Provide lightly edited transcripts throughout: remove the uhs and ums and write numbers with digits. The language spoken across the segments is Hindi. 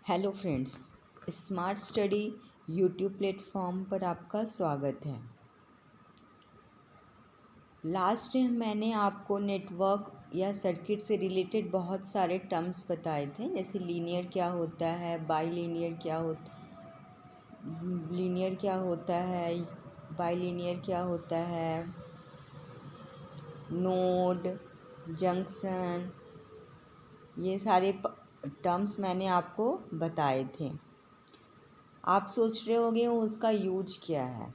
Hello friends, smart study YouTube platform पर आपका स्वागत है। लास्ट टाइम मैंने आपको नेटवर्क या सर्किट से रिलेटेड बहुत सारे टर्म्स बताए थे, जैसे लीनियर क्या होता है, बाईलीनियर क्या होता लीनियर क्या होता है, बाईलीनियर क्या होता है, नोड, जंक्शन, ये सारे टर्म्स मैंने आपको बताए थे। आप सोच रहे होंगे उसका यूज क्या है।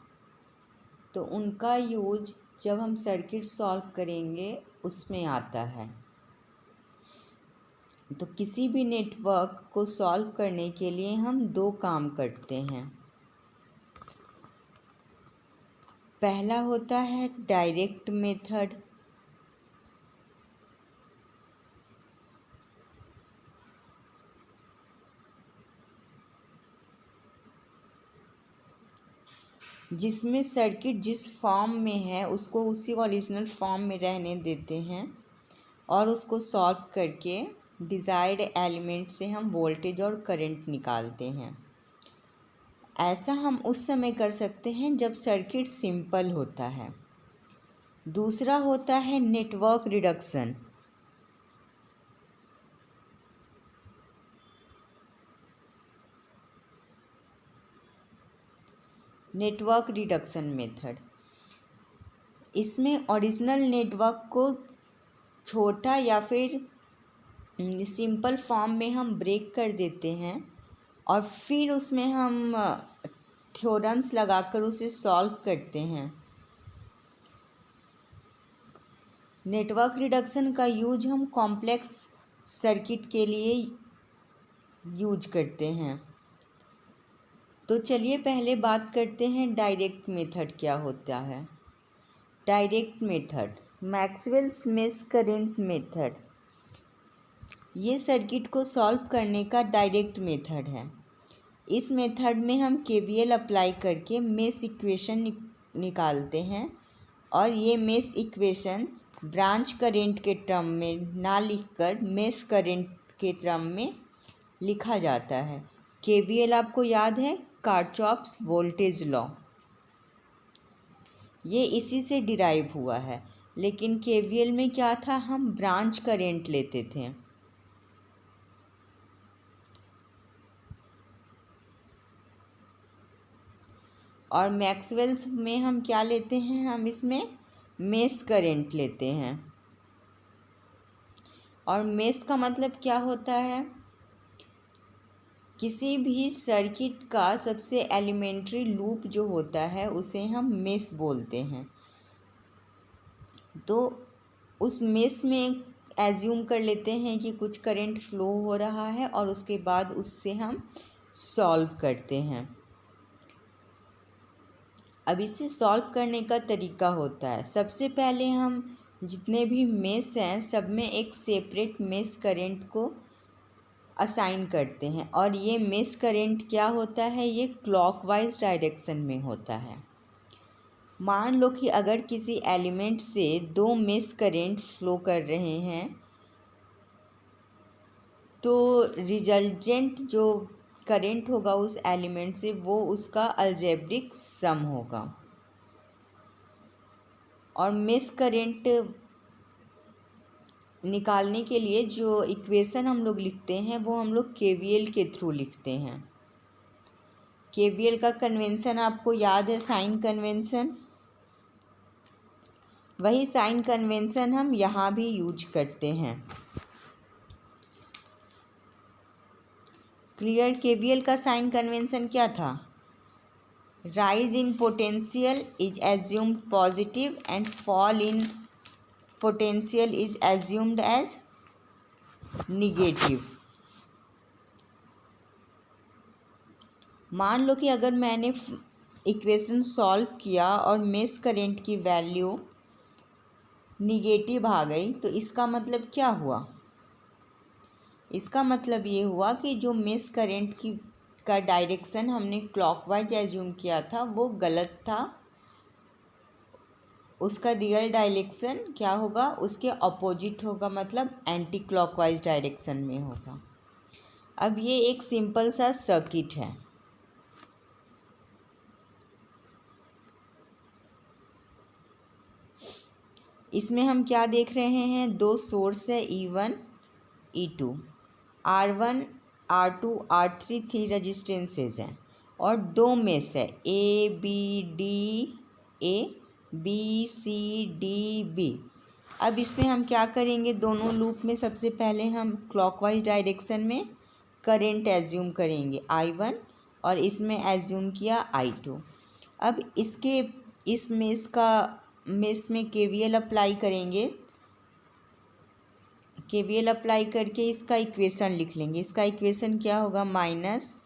तो उनका यूज जब हम सर्किट सॉल्व करेंगे उसमें आता है। तो किसी भी नेटवर्क को सॉल्व करने के लिए हम दो काम करते हैं। पहला होता है डायरेक्ट मेथड, जिसमें सर्किट जिस फॉर्म में है उसको उसी ओरिजिनल फॉर्म में रहने देते हैं और उसको सॉल्व करके डिज़ायर्ड एलिमेंट से हम वोल्टेज और करंट निकालते हैं। ऐसा हम उस समय कर सकते हैं जब सर्किट सिंपल होता है। दूसरा होता है network reduction. Network reduction method, इसमें ओरिजिनल नेटवर्क को छोटा या फिर सिंपल फॉर्म में हम ब्रेक कर देते हैं और फिर उसमें हम थ्योरम्स लगाकर उसे सॉल्व करते हैं। नेटवर्क रिडक्शन का यूज हम कॉम्प्लेक्स सर्किट के लिए यूज करते हैं। तो चलिए पहले बात करते हैं डायरेक्ट मेथड क्या होता है। Direct method, Maxwell's mesh current method, ये सर्किट को सॉल्व करने का डायरेक्ट मेथड है। इस मेथड में हम केवीएल अप्लाई करके मेश इक्वेशन निकालते हैं और ये मेश इक्वेशन ब्रांच करंट के टर्म में ना लिखकर मेश करंट के टर्म में लिखा जाता है। केवीएल आपको याद है, किरचॉफ्स वोल्टेज लॉ, ये इसी से डिराइव हुआ है। लेकिन केवीएल में क्या था, हम ब्रांच करंट लेते थे। और मैक्सवेल्स में हम क्या लेते हैं, हम इसमें मेश करंट लेते हैं। और मेश का मतलब क्या होता है, किसी भी सर्किट का सबसे एलिमेंट्री लूप जो होता है उसे हम मेश बोलते हैं। तो उस मेश में एज्यूम कर लेते हैं कि कुछ करंट फ्लो हो रहा है और उसके बाद उससे हम सॉल्व करते हैं। अब इसे सॉल्व करने का तरीका होता है, सबसे पहले हम जितने भी मेश हैं सब में एक सेपरेट मेश करंट को असाइन करते हैं और ये मेश करंट क्या होता है, ये क्लॉकवाइज डायरेक्शन में होता है। मान लो कि अगर किसी एलिमेंट से दो मेश करंट फ्लो कर रहे हैं तो रिजल्टेंट जो करंट होगा उस एलिमेंट से वो उसका अलजेब्रिक सम होगा। और मेश करंट निकालने के लिए जो इक्वेशन हम लोग लिखते हैं वो हम लोग केवीएल के थ्रू लिखते हैं। केवीएल का कन्वेंशन आपको याद है, साइन कन्वेंशन। वही साइन कन्वेंशन हम यहाँ भी यूज करते हैं। क्लियर, केवीएल का साइन कन्वेंशन क्या था, rise in potential is assumed positive and fall in potential is assumed as negative. मान लो कि अगर मैंने इक्वेशन सॉल्व किया और मेश करंट की वैल्यू निगेटिव आ गई तो इसका मतलब क्या हुआ, इसका मतलब ये हुआ कि जो मेश करंट का डायरेक्शन हमने क्लॉकवाइज एज्यूम किया था वो गलत था। उसका रियल डायरेक्शन क्या होगा, उसके अपोजिट होगा, मतलब एंटी क्लॉकवाइज डायरेक्शन में होगा। अब ये एक सिंपल सा सर्किट है। इसमें हम क्या देख रहे हैं, दो सोर्स है E1 E2, R1 R2 R3 3 resistances हैं और दो मेश है A B C D B। अब इसमें हम क्या करेंगे, दोनों लूप में सबसे पहले हम क्लॉकवाइज डायरेक्शन में करंट एज्यूम करेंगे I1 और इसमें एज्यूम किया I2। अब इस मेश में KVL अप्लाई करेंगे। KVL अप्लाई करके इसका इक्वेशन लिख लेंगे। इसका इक्वेशन क्या होगा, minus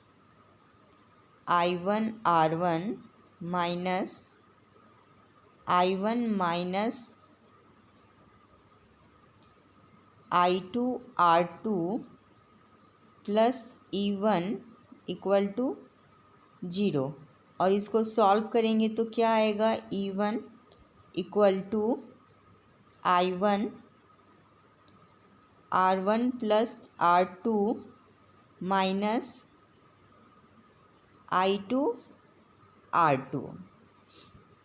I1 R1 minus I1 minus I2 R2 plus E1 equal to 0। और इसको सॉल्व करेंगे तो क्या आएगा, E1 equal to I1 R1 plus R2 minus I2 R2।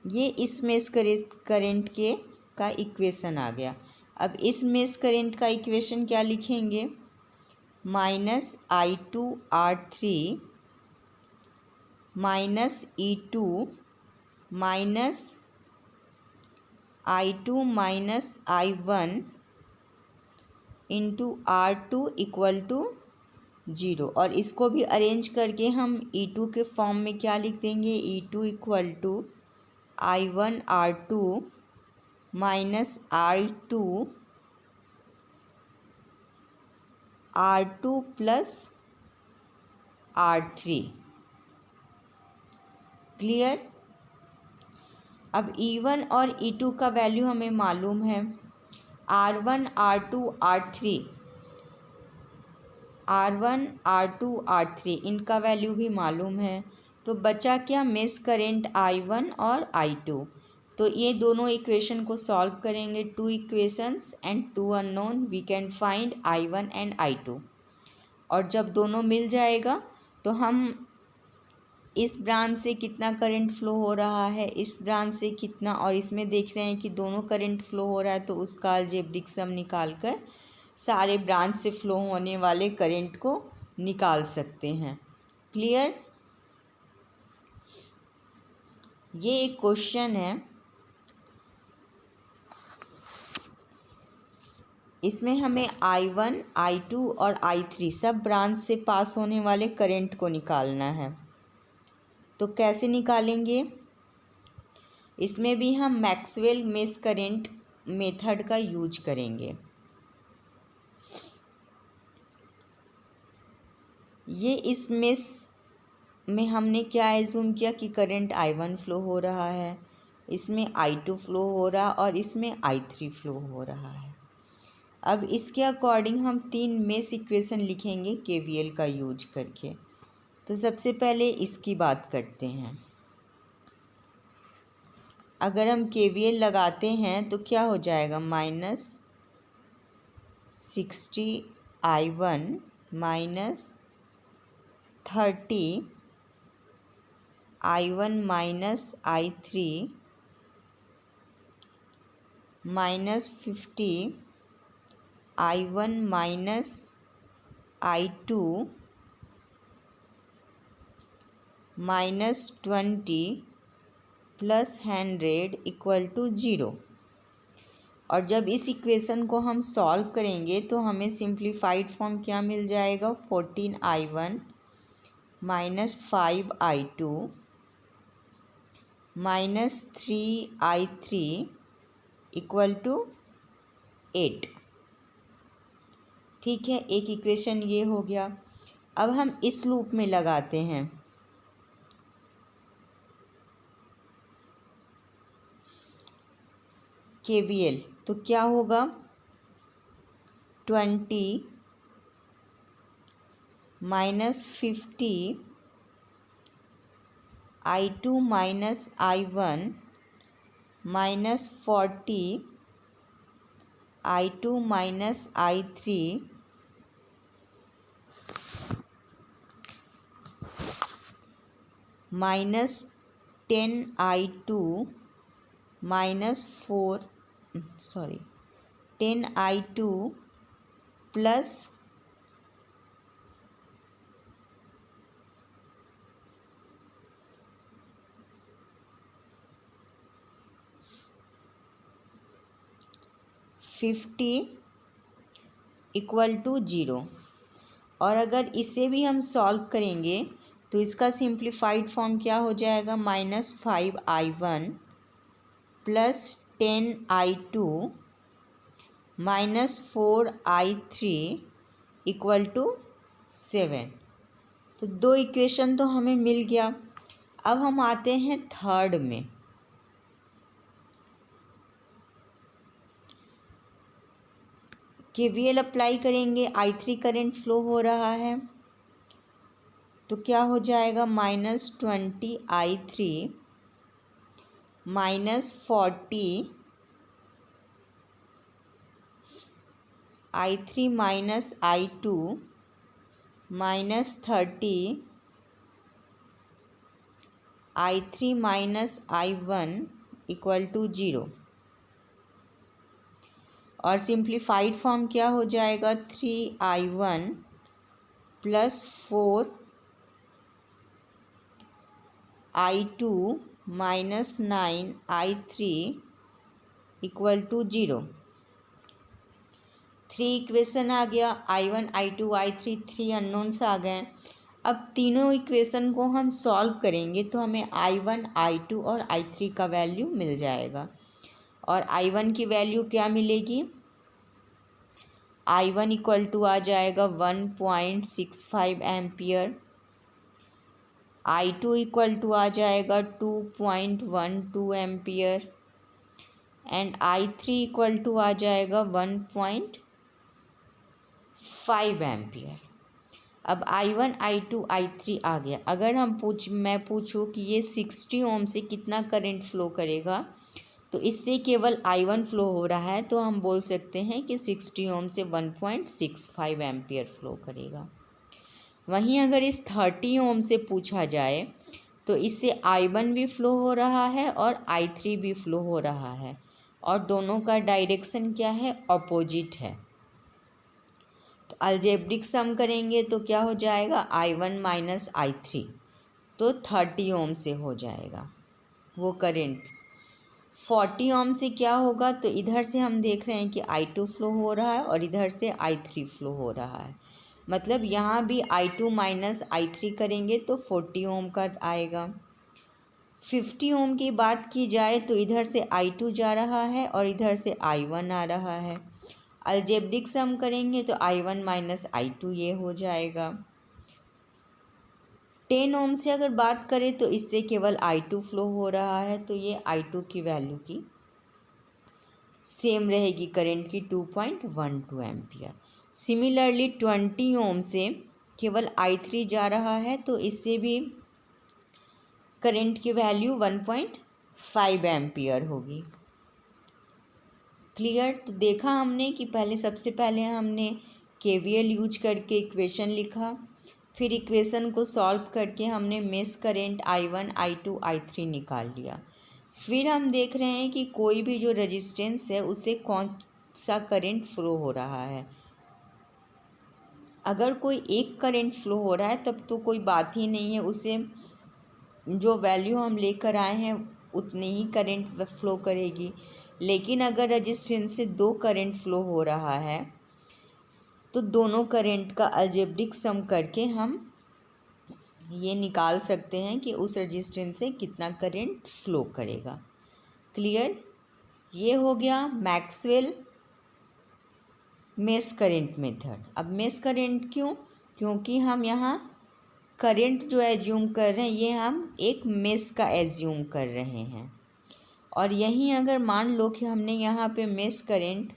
ये इस मेश करंट का इक्वेशन आ गया। अब इस मेश करंट का इक्वेशन क्या लिखेंगे, minus I2 R3 minus E2 minus I2 minus I1 into R2 equal to 0। और इसको भी अरेंज करके हम E2 के फॉर्म में क्या लिख देंगे, E2 equal to I1 R2 minus I2 R2 plus R3। Clear. अब E1 और E2 का वैल्यू हमें मालूम है, R1 R2 R3 इनका वैल्यू भी मालूम है। तो बचा क्या, मेश करंट I1 और I2। तो ये दोनों इक्वेशन को सॉल्व करेंगे, two equations and two unknown, we can find I1 and I2। और जब दोनों मिल जाएगा तो हम इस ब्रांच से कितना करंट फ्लो हो रहा है, इस ब्रांच से कितना, और इसमें देख रहे हैं कि दोनों करंट फ्लो हो रहा है, तो उसका अलजेब्रिक सम निकाल कर सारे ब्रांच से फ्लो होने वाले करंट को निकाल सकते हैं। क्लियर। ये एक क्वेश्चन है, इसमें हमें I1 I2 और I3 सब ब्रांच से पास होने वाले करंट को निकालना है। तो कैसे निकालेंगे, इसमें भी हम मैक्सवेल मेश करंट मेथड का यूज करेंगे। ये इस मेश में हमने क्या एज्यूम किया कि करंट I1 फ्लो हो रहा है, इसमें I2 फ्लो हो रहा और इसमें I3 फ्लो हो रहा है। अब इसके अकॉर्डिंग हम 3 मेश इक्वेशन लिखेंगे KVL का यूज करके। तो सबसे पहले इसकी बात करते हैं। अगर हम KVL लगाते हैं तो क्या हो जाएगा, minus 60 I1 minus 30 I1 minus I3 minus 50 I1 minus I2 minus 20 plus 100 equal to 0। और जब इस इक्वेशन को हम सॉल्व करेंगे तो हमें सिंप्लीफाइड फॉर्म क्या मिल जाएगा, 14 I1 minus 5 I2 minus 3 I3 equal to 8। ठीक है, एक इक्वेशन ये हो गया। अब हम इस लूप में लगाते हैं। KVL तो क्या होगा, 20 minus 50 I2 minus I1 minus 40 I2 minus I3 minus 10I2 minus 10I2 plus 50 equal to 0। और अगर इसे भी हम सॉल्व करेंगे तो इसका सिंप्लीफाइड फॉर्म क्या हो जाएगा, -5I1 plus 10I2 minus 4I3 equal to 7। तो दो इक्वेशन तो हमें मिल गया। अब हम आते हैं थर्ड में। KVL अप्लाई करेंगे, I3 करंट फ्लो हो रहा है, तो क्या हो जाएगा, -20I3 minus 40I3 minus I2 minus 30I3 minus I1 equal to 0। और सिंप्लीफाइड फॉर्म क्या हो जाएगा, 3I1 plus 4I2 minus 9I3 equal to 0। 3 equation आ गया, I1 I2 I3 3 अननोन्स आ गए। अब तीनों इक्वेशन को हम सॉल्व करेंगे तो हमें I1 I2 और I3 का वैल्यू मिल जाएगा। और I1 की वैल्यू क्या मिलेगी, I1 इक्वल टू आ जाएगा 1.65 एम्पियर, I2 इक्वल टू आ जाएगा 2.12 ampere and I3 equal to आ जाएगा 1.5 एम्पियर। अब I1 I2 I3 आ गया। अगर मैं पूछूं कि ये 60 ओम से कितना करंट फ्लो करेगा, तो इससे केवल I1 फ्लो हो रहा है, तो हम बोल सकते हैं कि 60 ओम से 1.65 एम्पियर फ्लो करेगा। वहीं अगर इस 30 ओम से पूछा जाए तो इससे I1 भी फ्लो हो रहा है और I3 भी फ्लो हो रहा है, और दोनों का डायरेक्शन क्या है, अपोजिट है। तो अलजेब्रिक सम करेंगे तो क्या हो जाएगा, I1 माइनस I3, तो 30 ओम से हो जाएगा वो करेंट। 40 ओम से क्या होगा, तो इधर से हम देख रहे हैं कि I2 फ्लो हो रहा है और इधर से I3 फ्लो हो रहा है, मतलब यहाँ भी I2 माइनस I3 करेंगे तो 40 ओम का आएगा। 50 ओम की बात की जाए तो इधर से I2 जा रहा है और इधर से I1 आ रहा है। अलजेब्रिक सम करेंगे तो I1 माइनस I2 ये हो जाएगा। 10 ओम से अगर बात करें तो इससे केवल I2 फ्लो हो रहा है, तो ये I2 की वैल्यू की सेम रहेगी करंट की 2.12 एम्पियर। सिमिलरली 20 ओम से केवल I3 जा रहा है, तो इससे भी करंट की वैल्यू 1.5 एम्पियर होगी। क्लियर। तो देखा हमने कि सबसे पहले हमने KVL यूज करके इक्वेशन लिखा, फिर इक्वेशन को सॉल्व करके हमने mesh current I1 I2 I3 निकाल लिया। फिर हम देख रहे हैं कि कोई भी जो रेजिस्टेंस है उससे कौन सा करंट फ्लो हो रहा है। अगर कोई एक करंट फ्लो हो रहा है तब तो कोई बात ही नहीं है, उसे जो वैल्यू हम लेकर आए हैं उतनी ही करंट फ्लो करेगी। लेकिन अगर रेजिस्टेंस से 2 करंट फ्लो हो रहा है तो दोनों करंट का अलजेब्रिक सम करके हम ये निकाल सकते हैं कि उस रेजिस्टेंस से कितना करंट फ्लो करेगा। क्लियर। ये हो गया मैक्सवेल मेश करंट मेथड। अब मेश करंट क्यों, क्योंकि हम यहाँ करंट जो एज्यूम कर रहे हैं ये हम एक मेश का एज्यूम कर रहे हैं। और यहीं अगर मान लो कि हमने यहाँ पे मेश करंट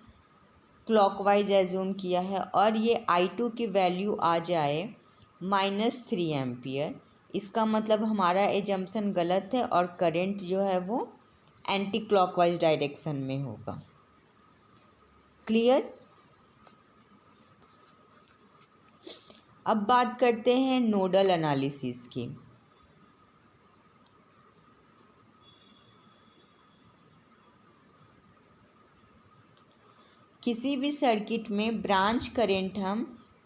क्लॉकवाइज एज्यूम किया है और ये I2 की वैल्यू आ जाए -3 एम्पियर, इसका मतलब हमारा एजम्पशन गलत है और करंट जो है वो एंटी क्लॉकवाइज डायरेक्शन में होगा। क्लियर। अब बात करते हैं नोडल एनालिसिस की। किसी भी सर्किट में ब्रांच करंट हम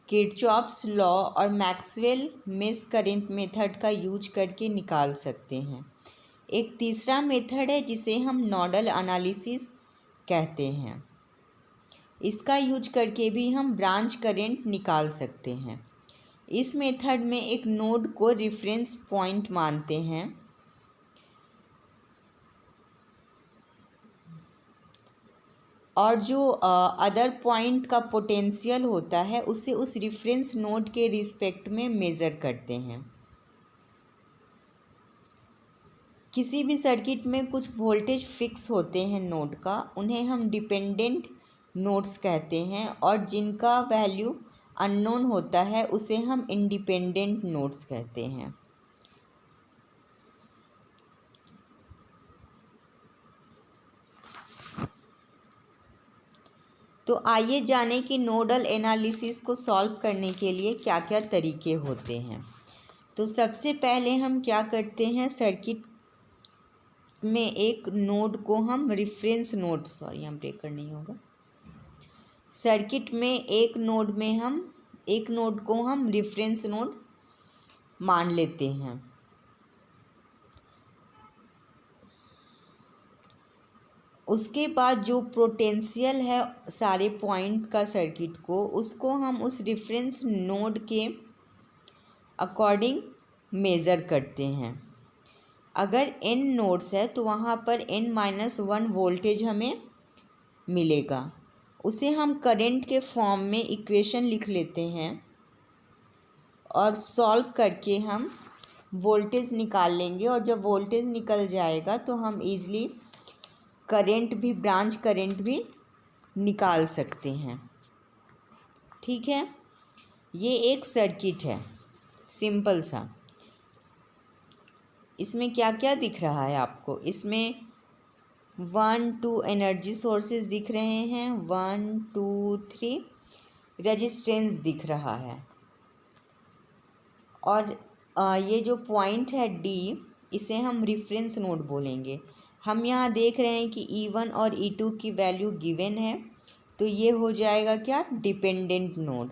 किरचॉफ्स लॉ और मैक्सवेल मेश करंट मेथड का यूज करके निकाल सकते हैं। एक तीसरा मेथड है जिसे हम नोडल एनालिसिस कहते हैं। इसका यूज करके भी हम ब्रांच करंट निकाल सकते हैं। इस मेथड में एक नोड को रेफरेंस पॉइंट मानते हैं और जो अदर पॉइंट का पोटेंशियल होता है उसे उस रेफरेंस नोड के रिस्पेक्ट में मेज़र करते हैं। किसी भी सर्किट में कुछ वोल्टेज फिक्स होते हैं नोड का, उन्हें हम डिपेंडेंट नोड्स कहते हैं, और जिनका वैल्यू अननोन होता है उसे हम इंडिपेंडेंट नोड्स कहते हैं। तो आइए जानें कि नोडल एनालिसिस को सॉल्व करने के लिए क्या क्या तरीके होते हैं। तो सबसे पहले हम क्या करते हैं, सर्किट में एक नोड को हम रेफरेंस नोड, यहाँ ब्रेकर नहीं होगा, सर्किट में एक नोड को हम रेफरेंस नोड मान लेते हैं। उसके बाद जो पोटेंशियल है सारे पॉइंट का सर्किट को, उसको हम उस रेफरेंस नोड के अकॉर्डिंग मेज़र करते हैं। अगर n नोड्स है तो वहाँ पर n-1 वोल्टेज हमें मिलेगा। उसे हम करंट के फॉर्म में इक्वेशन लिख लेते हैं और सॉल्व करके हम वोल्टेज निकाल लेंगे, और जब वोल्टेज निकल जाएगा तो हम इजीली करंट भी, ब्रांच करंट भी निकाल सकते हैं। ठीक है, ये एक सर्किट है सिंपल सा। इसमें क्या क्या दिख रहा है आपको, इसमें 1 2 एनर्जी सोर्सेज दिख रहे हैं, 1 2 3 रेजिस्टेंस दिख रहा है, और ये जो पॉइंट है D, इसे हम रेफरेंस नोड बोलेंगे। हम यहाँ देख रहे हैं कि E1 और E2 की वैल्यू गिवन है, तो ये हो जाएगा क्या, डिपेंडेंट नोड।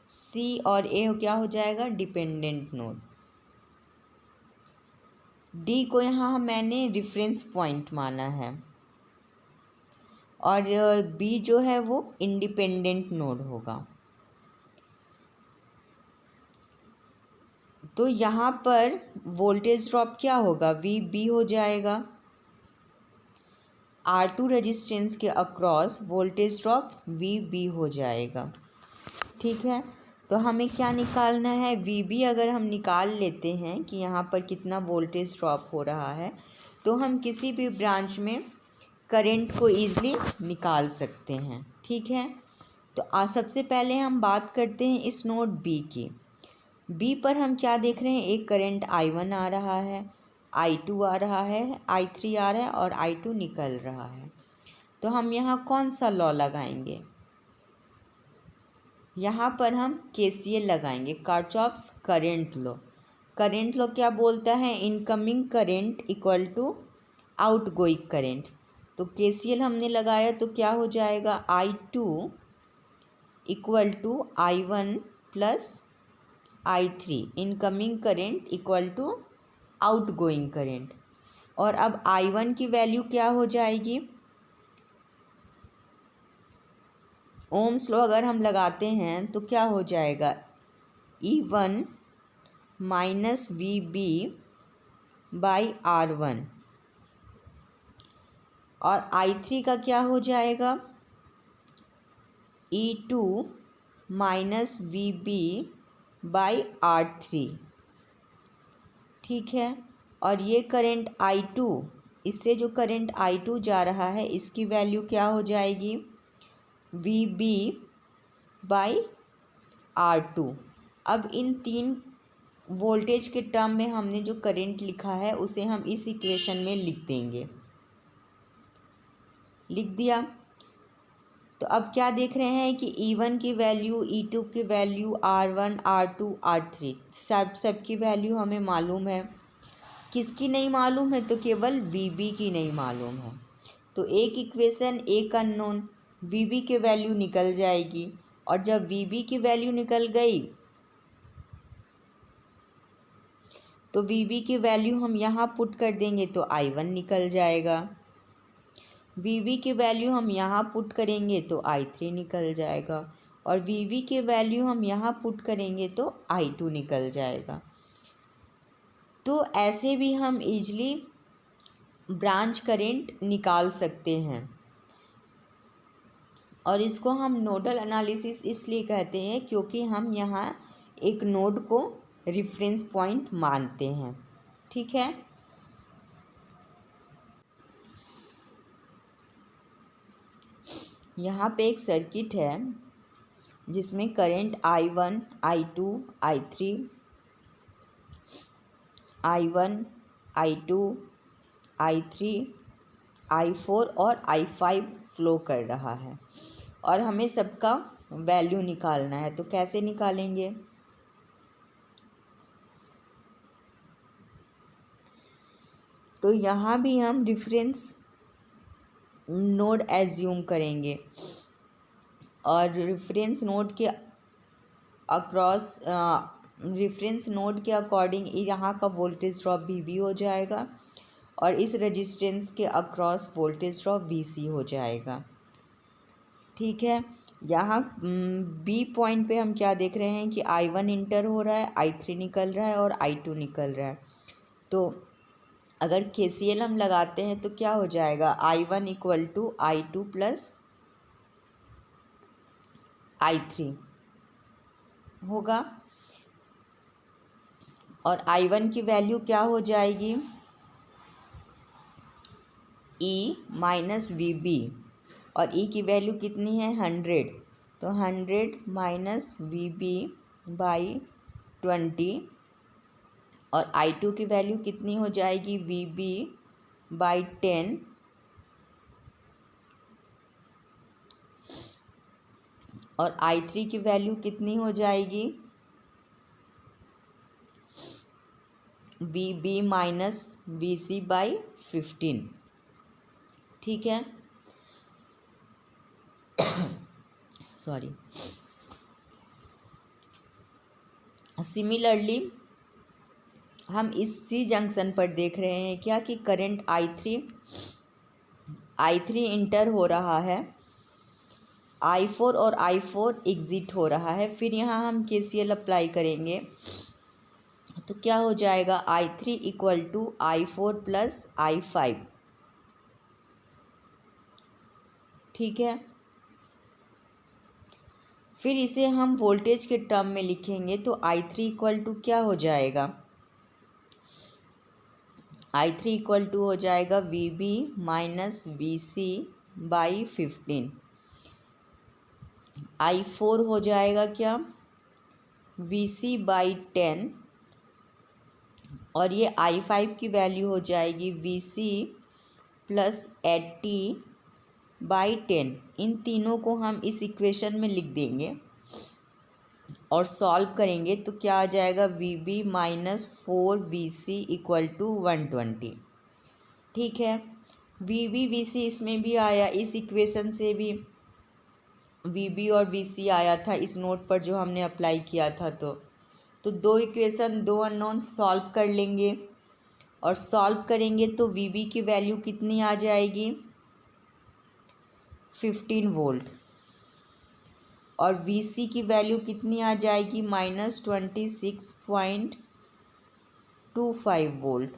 C और A क्या हो जाएगा, डिपेंडेंट नोड। D को यहाँ मैंने रेफरेंस पॉइंट माना है, और B जो है वो इंडिपेंडेंट नोड होगा। तो यहाँ पर वोल्टेज ड्रॉप क्या होगा, VB हो जाएगा। R2 रेजिस्टेंस के अक्रॉस वोल्टेज ड्रॉप VB हो जाएगा। ठीक है, तो हमें क्या निकालना है, VB अगर हम निकाल लेते हैं कि यहाँ पर कितना वोल्टेज ड्रॉप हो रहा है, तो हम किसी भी ब्रांच में करंट को ईज़िली निकाल सकते हैं। ठीक है, तो सबसे पहले हम बात करते हैं इस नोड B की। B पर हम क्या देख रहे हैं, एक करंट I1 आ रहा है, I2 आ रहा है, I3 आ रहा है और I2 निकल रहा है। तो हम यहाँ कौन सा लॉ लगाएंगे, यहाँ पर हम KCL लगाएंगे, Kirchhoff's current law. Current law क्या बोलता है, incoming current equal to outgoing current. तो KCL हमने लगाया तो क्या हो जाएगा, I2 equal to I1 plus I3, incoming current equal to outgoing current. और अब I1 की वैल्यू क्या हो जाएगी, ओम्स लॉ अगर हम लगाते हैं तो क्या हो जाएगा, E1 minus VB by R1, और I3 का क्या हो जाएगा, E2 minus VB by R3। ठीक है, और ये करंट I2, इससे जो करंट I2 जा रहा है इसकी वैल्यू क्या हो जाएगी, VB बाई R2। अब इन तीन वोल्टेज के टर्म में हमने जो करंट लिखा है उसे हम इस इक्वेशन में लिख देंगे। लिख दिया, तो अब क्या देख रहे हैं कि E1 की वैल्यू, E2 की वैल्यू, R1 R2 R3 सबकी वैल्यू हमें मालूम है। किसकी नहीं मालूम है, तो केवल VB की नहीं मालूम है। तो एक इक्वेशन, एक अननोन, VB की वैल्यू निकल जाएगी, और जब VB की वैल्यू निकल गई तो VB की वैल्यू हम यहाँ पुट कर देंगे तो I1 निकल जाएगा। VB की वैल्यू हम यहाँ पुट करेंगे तो I3 निकल जाएगा, और VB की वैल्यू हम यहाँ पुट करेंगे तो I2 निकल जाएगा। तो ऐसे भी हम इजली ब्रांच करंट निकाल सकते हैं, और इसको हम नोडल एनालिसिस इसलिए कहते हैं क्योंकि हम यहाँ एक नोड को रेफरेंस पॉइंट मानते हैं। ठीक है, यहाँ पे एक सर्किट है जिसमें current I1, I2, I3, I1, I2, I3, I4 और I5 फ्लो कर रहा है, और हमें सबका वैल्यू निकालना है। तो कैसे निकालेंगे? तो यहाँ भी हम रेफरेंस नोड एज्यूम करेंगे, और रेफरेंस नोड के अक्रॉस रेफरेंस नोड के अकॉर्डिंग यहाँ का वोल्टेज ड्रॉप VB हो जाएगा, और इस रेजिस्टेंस के अक्रॉस वोल्टेज ड्रॉप VC हो जाएगा। ठीक है, यहाँ B पॉइंट पे हम क्या देख रहे हैं कि I1 इंटर हो रहा है, I3 निकल रहा है और I2 निकल रहा है। तो अगर KCL हम लगाते हैं तो क्या हो जाएगा? I1 equal to I2 plus I3 होगा, और I1 की वैल्यू क्या हो जाएगी? E माइनस VB, और E की वैल्यू कितनी है? 100। तो 100 माइनस VB बाई 20, और I2 की वैल्यू कितनी हो जाएगी? VB बाई 10, और I3 की वैल्यू कितनी हो जाएगी? VB minus VC by 15। ठीक है, सॉरी। सिमिलरली हम इसी जंक्शन पर देख रहे हैं क्या कि करंट I3 इंटर हो रहा है, I4 और I4 एग्ज़िट हो रहा है। फिर यहाँ हम KCL अप्लाई करेंगे तो क्या हो जाएगा? I3 equal to I4 plus I5। ठीक है, फिर इसे हम वोल्टेज के टर्म में लिखेंगे तो I3 इक्वल टू क्या हो जाएगा? I3 इक्वल टू हो जाएगा VB minus VC by 15। I4 हो जाएगा क्या? VC बाई 10, और ये I5 की वैल्यू हो जाएगी VC प्लस 80 बाई 10। इन तीनों को हम इस इक्वेशन में लिख देंगे और सॉल्व करेंगे तो क्या आ जाएगा? VB minus 4VC equal to 120। ठीक है, VB VC इसमें भी आया, इस इक्वेशन से भी VB और VC आया था इस नोट पर जो हमने अप्लाई किया था। तो दो इक्वेशन, दो अननोन सॉल्व कर लेंगे, और सॉल्व करेंगे तो VB की वैल्यू कितनी आ जाएगी? 15 वोल्ट, और VC की वैल्यू कितनी आ जाएगी? Minus 26.25 volt.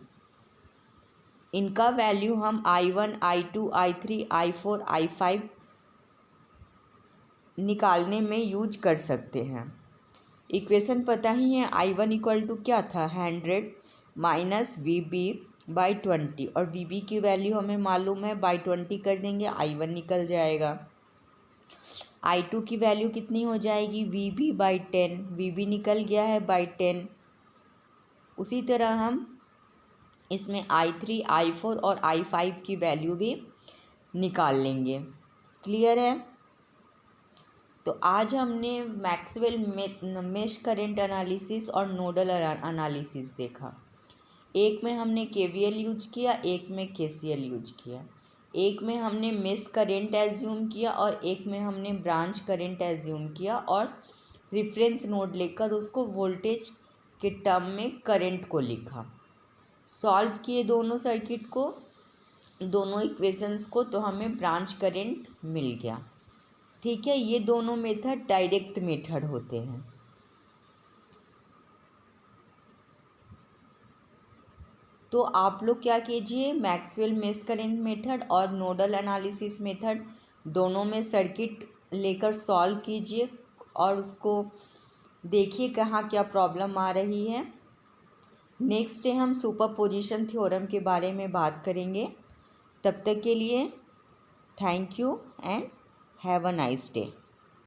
इनका वैल्यू हम I1, I2, I3, I4, I5 निकालने में यूज कर सकते हैं। इक्वेशन पता ही है, I1 इक्वल टू क्या था? 100 माइनस VB बाई 20, और VB की वैल्यू हमें मालूम है, बाई 20 कर देंगे I1 निकल जाएगा। I2 की वैल्यू कितनी हो जाएगी? VB बाई 10, VB निकल गया है बाई 10। उसी तरह हम इसमें I3, I4 और I5 की वैल्यू भी निकाल लेंगे। क्लियर है? तो आज हमने मैक्सवेल मेश करंट एनालिसिस और नोडल एनालिसिस देखा। एक में हमने KVL यूज किया, एक में KCL यूज किया। एक में हमने मेश करंट एज्यूम किया और एक में हमने ब्रांच करंट एज्यूम किया और रेफरेंस नोड लेकर उसको वोल्टेज के टर्म में करंट को लिखा। सॉल्व किए दोनों सर्किट को, दोनों इक्वेशंस को, तो हमें ब्रांच करंट मिल गया। ठीक है, ये दोनों मेथड डायरेक्ट मेथड होते हैं। तो आप लोग क्या कीजिए, मैक्सवेल मेश करंट मेथड और नोडल एनालिसिस मेथड दोनों में सर्किट लेकर सॉल्व कीजिए और उसको देखिए कहाँ क्या प्रॉब्लम आ रही है। नेक्स्ट डे हम सुपरपोजिशन थ्योरम के बारे में बात करेंगे। तब तक के लिए thank you and have a nice day.